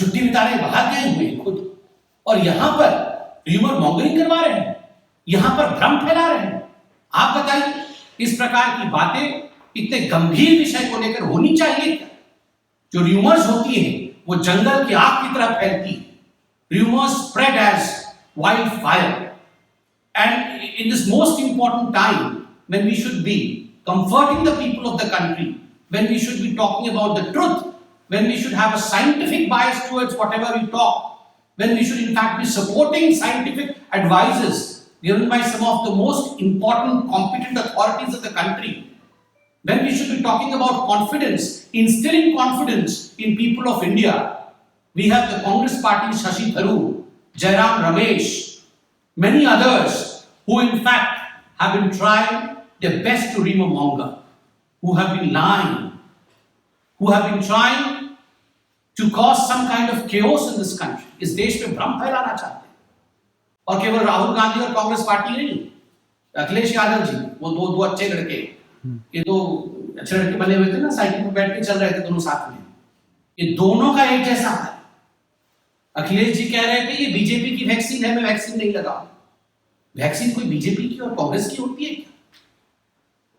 छुट्टी बिताने बाहर गए हुए खुद, और यहां पर र्यूमर मॉन्गरिंग करवा रहे हैं, यहां पर भ्रम फैला रहे हैं। आप बताइए, इस प्रकार की बातें इतने गंभीर विषय को लेकर होनी चाहिए क्या? जो र्यूमर्स होती हैं वो जंगल की आग की तरह फैलती है। Rumours spread as wild fire, and in this most important time when we should be comforting the people of the country, when we should be talking about the truth, when we should have a scientific bias towards whatever we talk, when we should in fact be supporting scientific advices given by some of the most important competent authorities of the country, when we should be talking about confidence, instilling confidence in people of India, we have the Congress party Shashi Tharoor, Jairam Ramesh, many others who in fact have been trying their best to rumor monger, who have been lying, who have been trying to cause some kind of chaos in this country. इस देश में भ्रम फैलाना चाहते हैं। और केवल राहुल गांधी और कांग्रेस पार्टी नहीं, अखिलेश यादव जी, वो दो अच्छे लड़के, ये दो अच्छे लड़के बने हुए थे ना, साइकिल पर बैठ के चल रहे थे दोनों साथ में, ये दोनों का एक जैसा है। अखिलेश जी कह रहे थे ये बीजेपी की वैक्सीन है, मैं वैक्सीन नहीं लगाऊं। वैक्सीन कोई बीजेपी की और कांग्रेस की होती है क्या?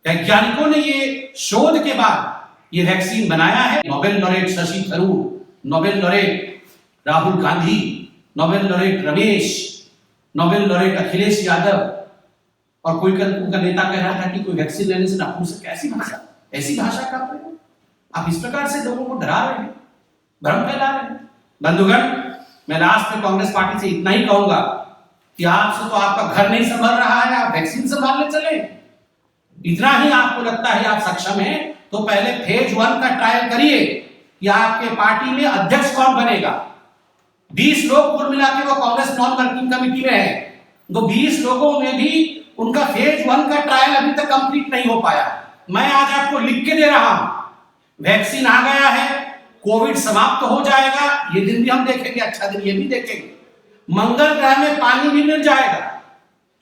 वैज्ञानिकों ने ये शोध के बाद ये वैक्सीन बनाया है। Nobel laureate Shashi Tharoor, Nobel laureate Rahul Gandhi, Nobel laureate Ramesh, Nobel laureate Akhilesh Yadav, और कोई उनका नेता कह रहा था कि कोई वैक्सीन लेने से नपुंसक, ऐसी भाषा का प्रयोग। आप इस प्रकार से लोगों को डरा रहे हैं, भ्रम फैला रहे हैं। बंधुगण, मैं लास्ट में कांग्रेस पार्टी से इतना ही कहूंगा कि आपसे तो आपका घर नहीं संभल रहा है, आप वैक्सीन संभालने चले। इतना ही आपको लगता है आप सक्षम हैं तो पहले फेज 1 का ट्रायल करिए कि आपके पार्टी में अध्यक्ष कौन बनेगा। 20 लोग कुल मिला के वो कांग्रेस नॉन वर्किंग कमेटी में है, तो 20 लोगों में भी उनका फेज 1 का ट्रायल अभी तक कंप्लीट नहीं हो पाया। मैं आज आपको लिख के दे रहा हूं, वैक्सीन आ गया है, कोविड समाप्त हो जाएगा, ये दिन भी हम देखेंगे, अच्छा दिन ये भी देखेंगे। मंगल ग्रह में पानी भी मिल जाएगा,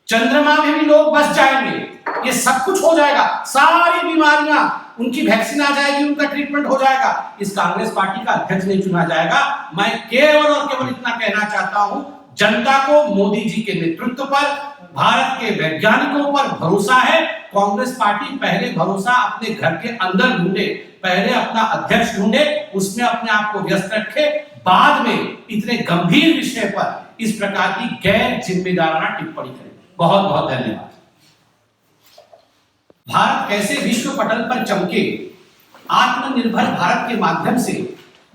चंद्रमा में भी लोग बस जाएंगे, ये सब कुछ हो जाएगा, सारी बीमारियां उनकी वैक्सीन आ जाएगी, उनका ट्रीटमेंट हो जाएगा। इस कांग्रेस पार्टी का अध्यक्ष नहीं चुना जाएगा। मैं केवल और केवल इतना कहना चाहता हूं, जनता को मोदी जी के नेतृत्व पर, भारत के वैज्ञानिकों पर भरोसा है। कांग्रेस पार्टी पहले भरोसा अपने घर के अंदर ढूंढे, पहले अपना अध्यक्ष ढूंढे, उसमें अपने आप को व्यस्त रखे, बाद में इतने गंभीर विषय पर इस प्रकार की गैर जिम्मेदाराना टिप्पणी करे। बहुत बहुत धन्यवाद। भारत कैसे विश्व पटल पर चमके, आत्मनिर्भर भारत के माध्यम से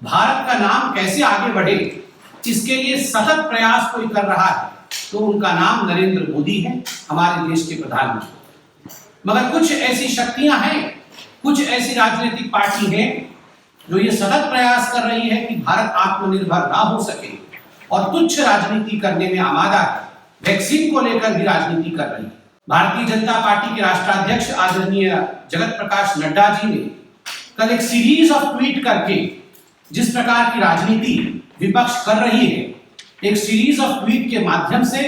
भारत का नाम कैसे आगे बढ़े, इसके लिए सतत प्रयास कोई कर रहा है तो उनका नाम नरेंद्र मोदी है, हमारे देश के प्रधानमंत्री। मगर कुछ ऐसी शक्तियां हैं, कुछ ऐसी राजनीतिक पार्टी हैं जो ये सतत प्रयास कर रही है कि भारत आत्मनिर्भर ना हो सके और तुच्छ राजनीति करने में आमादा है। वैक्सीन को लेकर भी राजनीति कर रही है। भारतीय जनता पार्टी के राष्ट्राध्यक्ष आदरणीय जगत प्रकाश नड्डा जी ने कल एक सीरीज ऑफ ट्वीट करके जिस प्रकार की राजनीति विपक्ष कर रही है, एक सीरीज ऑफ ट्वीट के माध्यम से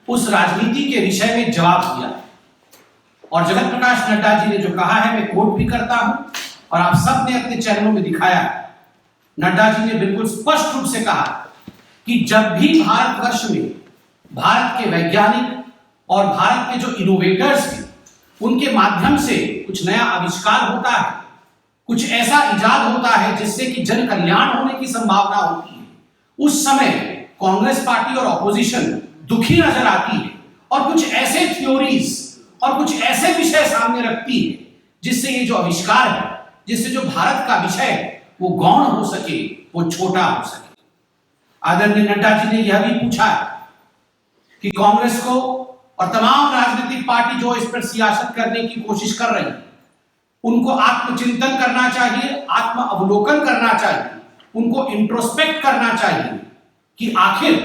उस राजनीति के विषय में जवाब दिया। और जगत प्रकाश नड्डा जी ने जो कहा है, मैं कोट भी करता हूं और आप सब ने अपने चैनलों में दिखाया। नड्डा जी ने बिल्कुल स्पष्ट रूप से कहा कि जब भी भारतवर्ष में भारत के वैज्ञानिक और भारत के जो इनोवेटर्स हैं, उनके माध्यम से कुछ नया आविष्कार होता है, कुछ ऐसा इजाद होता है जिससे कि जन कल्याण होने की संभावना होती है, उस समय कांग्रेस पार्टी और ऑपोजिशन दुखी नजर आती है और कुछ ऐसे थ्योरीज और कुछ ऐसे विषय सामने रखती है जिससे ये जो आविष्कार है, जिससे जो भारत का विषय है वो गौण हो सके, वो छोटा हो सके। आदरणीय नड्डा जी ने यह भी पूछा कि कांग्रेस को और तमाम राजनीतिक पार्टी जो इस पर सियासत करने की कोशिश कर रही है, उनको आत्मचिंतन करना चाहिए, आत्म अवलोकन करना चाहिए, उनको इंट्रोस्पेक्ट करना चाहिए कि आखिर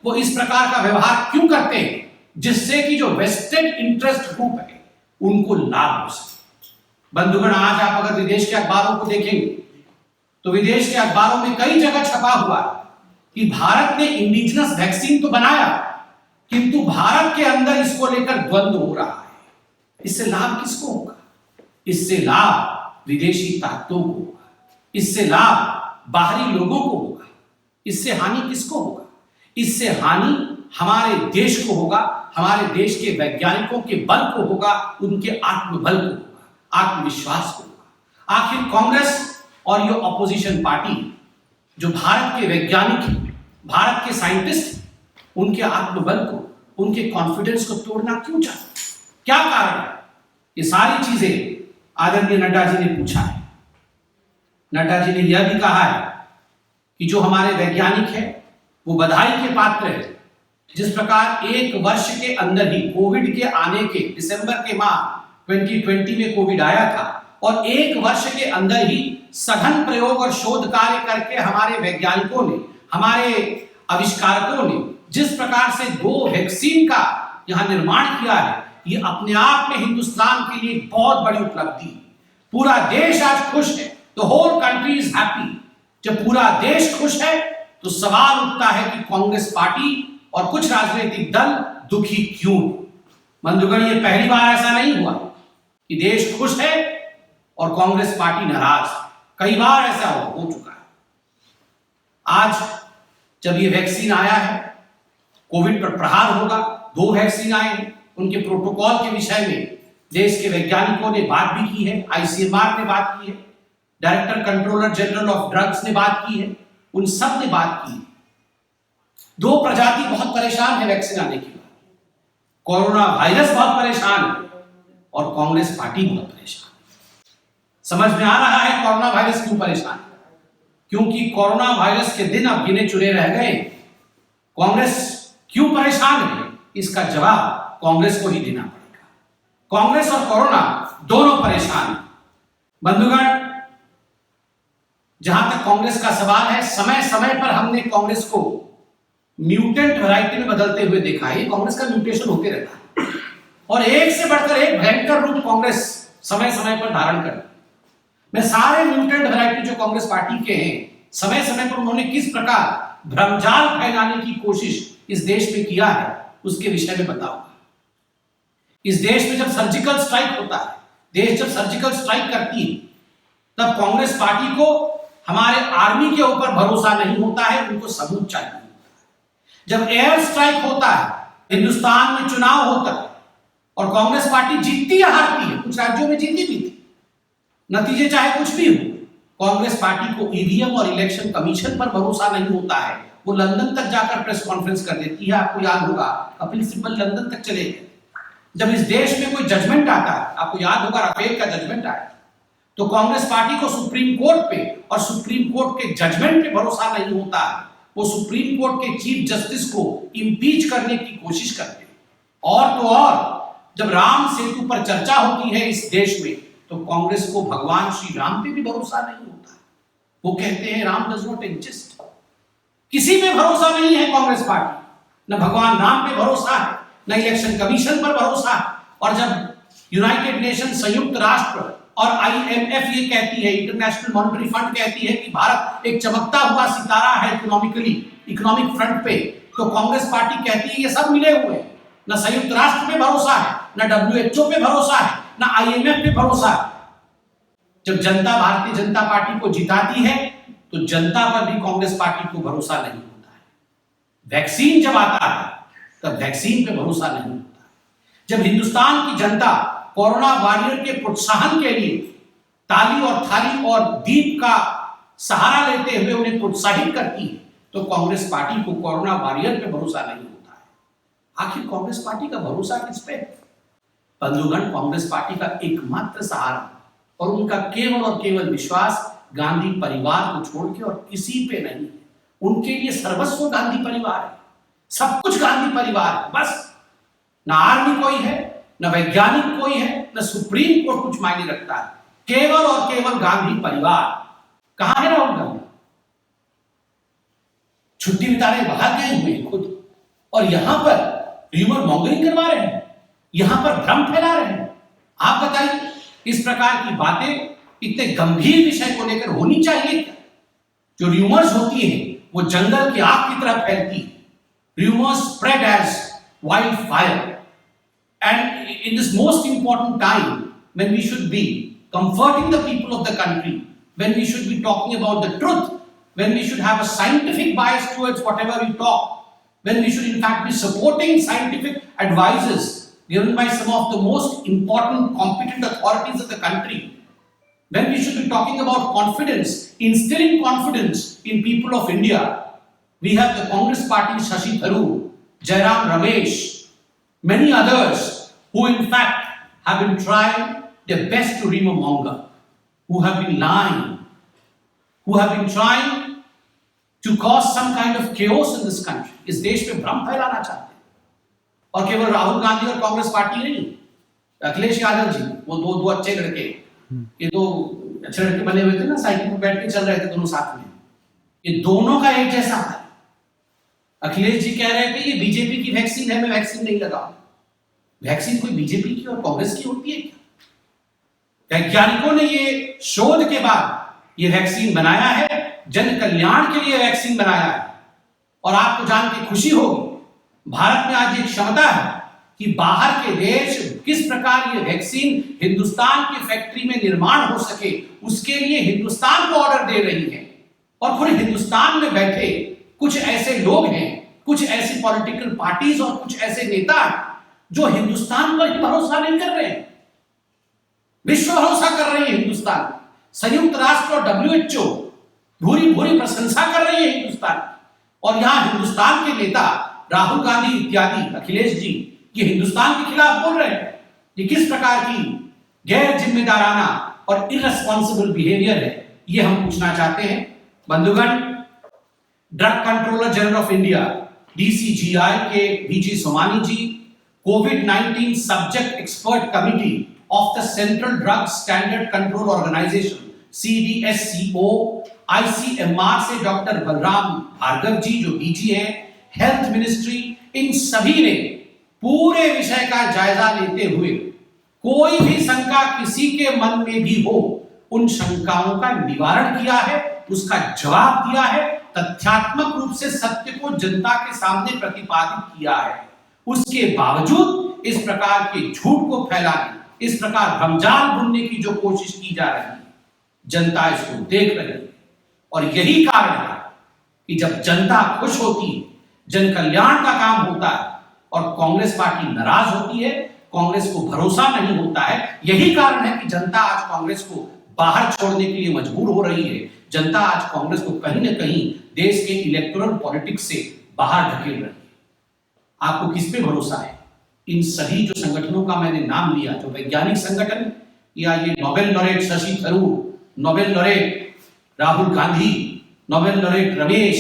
वो इस प्रकार का व्यवहार क्यों करते हैं जिससे कि जो वेस्टेड इंटरेस्ट ग्रुप है उनको लाभ हो सके। बंधुगण, आज आप अगर विदेश के अखबारों को देखेंगे तो विदेश के अखबारों में कई जगह छपा हुआ कि भारत ने इंडिजिनस वैक्सीन तो बनाया किंतु भारत के अंदर इसको लेकर द्वंद्व हो रहा है। इससे लाभ किसको होगा? इससे लाभ विदेशी ताकतों को होगा, इससे लाभ बाहरी लोगों को होगा। इससे हानि किसको होगा? इससे हानि हमारे देश को होगा, हमारे देश के वैज्ञानिकों के बल को होगा, उनके आत्मबल को होगा, आत्मविश्वास को होगा। आखिर कांग्रेस और ये ऑपोजिशन पार्टी जो भारत के वैज्ञानिक हैं, भारत के साइंटिस्ट, उनके आत्मबल को, उनके कॉन्फिडेंस को तोड़ना क्यों चाहते? क्या कारण है? ये सारी चीजें आदरणीय नड्डा जी ने पूछा है। नड्डा जी ने यह भी कहा है कि जो हमारे वैज्ञानिक हैं वो बधाई के पात्र है। जिस प्रकार एक वर्ष के अंदर ही कोविड के आने के दिसंबर के माह 2020 में कोविड आया था और एक वर्ष के अंदर ही सघन प्रयोग और शोध कार्य करके हमारे वैज्ञानिकों ने, हमारे आविष्कारकों ने जिस प्रकार से 2 वैक्सीन का यहां निर्माण किया है, ये अपने आप में हिंदुस्तान के लिए बहुत बड़ी उपलब्धि। पूरा देश आज खुश है, the whole country is happy. जब पूरा देश खुश है तो सवाल उठता है कि कांग्रेस पार्टी और कुछ राजनीतिक दल दुखी क्यों? बंधुगण, ये पहली बार ऐसा नहीं हुआ कि देश खुश है और कांग्रेस पार्टी नाराज। कई बार ऐसा हो चुका है। आज जब ये वैक्सीन आया है, कोविड पर प्रहार होगा, 2 वैक्सीन आए हैं, उनके प्रोटोकॉल के विषय में देश के वैज्ञानिकों ने बात भी की है, आईसीएमआर ने बात की है, director controller general of drugs ने बात की है, उन सब ने बात की है। 2 प्रजाति बहुत परेशान है वैक्सीन आने के बाद। कोरोना वायरस बहुत परेशान है और कांग्रेस पार्टी बहुत परेशान है। समझ में आ रहा है कोरोना वायरस क्यों परेशान है? क्योंकि कोरोना वायरस के दिन अब गिने चुने रह गए। कांग्रेस क्यों परेशान है, इसका जवाब कांग्रेस को ही देना पड़ेगा। कांग्रेस और कोरोना दोनों परेशान हैं। बंधुगण, जहां तक कांग्रेस का सवाल है, समय समय पर हमने कांग्रेस को म्यूटेंट वैरायटी में बदलते हुए देखा है। कांग्रेस का म्यूटेशन होते रहता है और एक से बढ़कर एक भयंकर रूप कांग्रेस समय समय पर धारण करती है। मैं सारे म्यूटेंट वैरायटी जो कांग्रेस पार्टी के हैं, समय समय पर उन्होंने किस प्रकार भ्रमजाल फैलाने की कोशिश इस देश में किया है, उसके विषय में बताऊंगा। इस देश में जब सर्जिकल स्ट्राइक होता है, देश जब सर्जिकल स्ट्राइक करती है, तब कांग्रेस पार्टी को हमारे आर्मी के ऊपर भरोसा नहीं होता है, उनको सबूत चाहिए। जब एयर स्ट्राइक होता है, हिंदुस्तान में चुनाव होता है और कांग्रेस पार्टी जीतती या हारती है, कुछ राज्यों में जीती भी थी, नतीजे चाहे कुछ भी हो, कांग्रेस पार्टी को ईवीएम और इलेक्शन कमीशन पर भरोसा नहीं होता है। वो लंदन तक जाकर प्रेस कॉन्फ्रेंस कर देती है। आपको याद होगा कपिल सिब्बल लंदन तक चले गए। जब इस देश में कोई जजमेंट आता है, आपको याद होगा राफेल का जजमेंट आया, तो कांग्रेस पार्टी को सुप्रीम कोर्ट पे और सुप्रीम कोर्ट के जजमेंट पे भरोसा नहीं होता है। वो सुप्रीम कोर्ट के चीफ जस्टिस को इम्पीच करने की कोशिश करते हैं। और तो और जब राम सेतु पर चर्चा होती है इस देश में, तो कांग्रेस को भगवान श्री राम पे भी भरोसा नहीं होता है। वो कहते हैं राम डज नॉट एग्जिस्ट। किसी पे भरोसा नहीं है कांग्रेस पार्टी, न भगवान राम पे भरोसा है, न इलेक्शन कमीशन पर भरोसा है। और जब यूनाइटेड नेशन, संयुक्त राष्ट्र और आईएमएफ ये कहती है, इंटरनेशनल मॉनेटरी फंड कहती है कि भारत एक चमकता हुआ सितारा है इकोनॉमिक फ्रंट पे, तो कांग्रेस पार्टी कहती है ये सब मिले हुए हैं। न संयुक्त राष्ट्र पे भरोसा है, न WHO पे भरोसा है, न IMF पे भरोसा है। जब जनता भारतीय जनता पार्टी को जिताती है तो जनता पर भी कांग्रेस पार्टी को भरोसा नहीं होता है। वैक्सीन जब आता है तब वैक्सीन पे भरोसा नहीं होता है। जब हिंदुस्तान की जनता कोरोना वॉरियर के प्रोत्साहन के लिए ताली और थाली और दीप का सहारा लेते हुए उन्हें प्रोत्साहित करती है, तो कांग्रेस पार्टी को कोरोना वॉरियर पे भरोसा नहीं होता है। आखिर कांग्रेस पार्टी का भरोसा किस पे? बंधुगण, कांग्रेस पार्टी का एकमात्र सहारा और उनका केवल और केवल विश्वास गांधी परिवार को छोड़ के और किसी पे नहीं है। उनके लिए सर्वस्व गांधी परिवार है, सब कुछ गांधी परिवार है। बस ना आर्मी कोई है, न वैज्ञानिक कोई है, न सुप्रीम कोर्ट कुछ मायने रखता है, केवल और केवल गांधी परिवार। कहां है राहुल गांधी? छुट्टी बिताने बाहर गए हुए खुद, और यहां पर र्यूमर मॉन्गरिंग करवा रहे हैं, यहां पर भ्रम फैला रहे हैं। आप बताइए, इस प्रकार की बातें इतने गंभीर विषय को लेकर होनी चाहिए क्या? जो र्यूमर्स होती है वो जंगल की आग की तरह फैलती है। Rumours spread as wild fire. And in this most important time, when we should be comforting the people of the country, when we should be talking about the truth, when we should have a scientific bias towards whatever we talk, when we should in fact be supporting scientific advices given by some of the most important competent authorities of the country, when we should be talking about confidence, instilling confidence in people of India, we have the Congress Party, Shashi Tharoor, Jairam Ramesh, many others who in fact have been trying their best to rumor monger, who have been lying, who have been trying to cause some kind of chaos in this country. इस देश में भ्रम फैलाना चाहते हैं। और केवल राहुल गांधी और कांग्रेस पार्टी नहीं, अखिलेश यादव जी, वो दो अच्छे लड़के, ये दो अच्छे लड़के बने हुए थे ना, साइकिल पर बैठ के चल रहे थे दोनों साथ में, ये दोनों का एक जैसा है। अखिलेश जी कह रहे थे ये बीजेपी की वैक्सीन है, मैं वैक्सीन नहीं लगाऊं। वैक्सीन कोई बीजेपी की और कांग्रेस की होती है क्या? वैज्ञानिकों ने ये शोध के बाद ये वैक्सीन बनाया है, जन कल्याण के लिए वैक्सीन बनाया है। और आपको जान के खुशी होगी, भारत में आज एक क्षमता है कि बाहर के देश किस प्रकार ये वैक्सीन हिंदुस्तान की फैक्ट्री में निर्माण हो सके, उसके लिए हिंदुस्तान को ऑर्डर दे रही है। और खुद हिंदुस्तान में बैठे कुछ ऐसे लोग हैं, कुछ ऐसी पॉलिटिकल पार्टीज और कुछ ऐसे नेता जो हिंदुस्तान पर ही भरोसा नहीं कर रहे हैं, विश्व भरोसा कर रहे हैं हिंदुस्तान। संयुक्त राष्ट्र और WHO भूरी भूरी प्रशंसा कर रही है हिंदुस्तान। और यहां हिंदुस्तान के नेता राहुल गांधी इत्यादि, अखिलेश जी, ये हिंदुस्तान के खिलाफ बोल रहे हैं। ये किस प्रकार की गैर जिम्मेदाराना और इररेस्पॉन्सिबल बिहेवियर है, ये हम पूछना चाहते हैं। बंधुगण, drug controller general of India DCGI के VG Somani ji, COVID-19 subject expert committee of the central drug standard control organisation CDSCO, ICMR से डॉक्टर बलराम भार्गव जी जो DG है, हेल्थ मिनिस्ट्री, इन सभी ने पूरे विषय का जायजा लेते हुए कोई भी शंका किसी के मन में भी हो, उन शंकाओं का निवारण किया है, उसका जवाब दिया है, तथ्यात्मक रूप से सत्य को जनता के सामने प्रतिपादित किया है। उसके बावजूद इस प्रकार के झूठ को फैलाने, इस प्रकार भ्रमजाल बुनने की जो कोशिश की जा रही है, जनता इसको देख रही है। और यही कारण है कि जब जनता खुश होती है, जन कल्याण का काम होता है और कांग्रेस पार्टी नाराज होती है, कांग्रेस को भरोसा नहीं होता है, यही कारण है कि जनता आज कांग्रेस को बाहर छोड़ने के लिए मजबूर हो रही है। जनता आज कांग्रेस को कहीं ना कहीं देश के इलेक्टोरल पॉलिटिक्स से बाहर ढकेल रही है। आपको किस पे भरोसा है? इन सभी जो संगठनों का मैंने नाम लिया, जो वैज्ञानिक संगठन, या ये Nobel laureate Shashi Tharoor, Nobel laureate Rahul Gandhi, Nobel laureate Ramesh,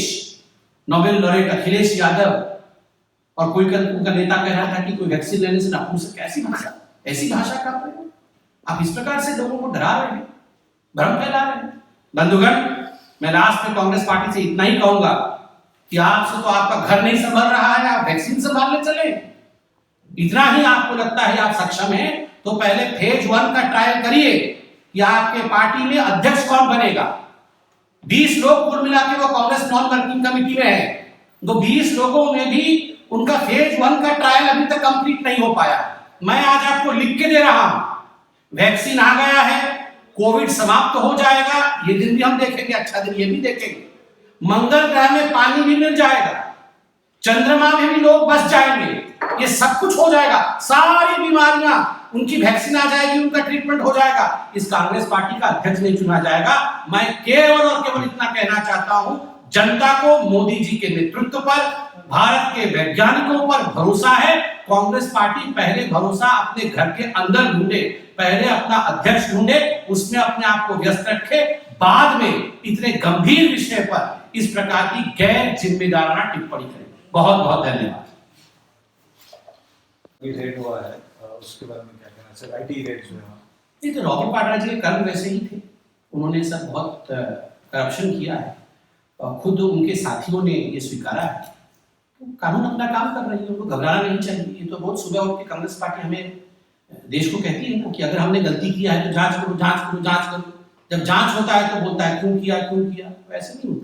Nobel laureate Akhilesh Yadav, और कोई उनका नेता कह रहा था कि कोई वैक्सीन लेने से नपुंसक, ऐसी भाषा, ऐसी भाषा का आप इस प्रकार से लोगों को डरा रहे हैं, भ्रम फैला रहे हैं। बंधुगण, मैं लास्ट में कांग्रेस पार्टी से इतना ही कहूंगा कि आपसे तो आपका घर नहीं संभल रहा है, आप वैक्सीन संभालने चले। इतना ही आपको लगता है आप सक्षम हैं, तो पहले फेज 1 का ट्रायल करिए कि आपके पार्टी में अध्यक्ष कौन बनेगा। 20 लोग कुल मिला के वो कांग्रेस नॉन वर्किंग कमेटी में है, तो 20 लोगों में भी उनका फेज 1 का ट्रायल अभी तक कंप्लीट नहीं हो पाया। मैं आज आपको लिख के दे रहा हूं, वैक्सीन आ गया है, कोविड समाप्त हो जाएगा, ये दिन भी हम देखेंगे, अच्छा दिन ये भी देखेंगे। मंगल ग्रह में पानी भी मिल जाएगा, चंद्रमा में भी लोग बस जाएंगे, ये सब कुछ हो जाएगा, सारी बीमारियां उनकी वैक्सीन आ जाएगी, उनका ट्रीटमेंट हो जाएगा। इस कांग्रेस पार्टी का अध्यक्ष नहीं चुना जाएगा। मैं केवल और केवल इतना कहना चाहता हूं, जनता को मोदी जी के नेतृत्व पर, भारत के वैज्ञानिकों पर भरोसा है। कांग्रेस पार्टी पहले भरोसा अपने घर के अंदर ढूंढे, पहले अपना अध्यक्ष ढूंढे, उसमें अपने आप को व्यस्त रखे, बाद में इतने गंभीर विषय पर इस प्रकार की गैर जिम्मेदाराना टिप्पणी करें। बहुत बहुत धन्यवाद। रेड हुआ है, उसके बारे में क्या कहना चाहिए? आईटी रेड जो है, ये तो रॉबर्ट वाड्रा जी के कर्म वैसे ही थे, उन्होंने सब बहुत करप्शन किया है, और खुद उनके साथियों ने ये स्वीकारा है। तो कानून अपना काम कर रही है, उनको घबराना नहीं चाहिए। ये तो बहुत सुबह उठ के कांग्रेस पार्टी हमें देश को कहती है ना कि अगर हमने गलती किया है तो जांच करो, जांच करो, जांच करो। जब जांच होता है तो बोलता है क्यों किया, वैसे नहीं होता।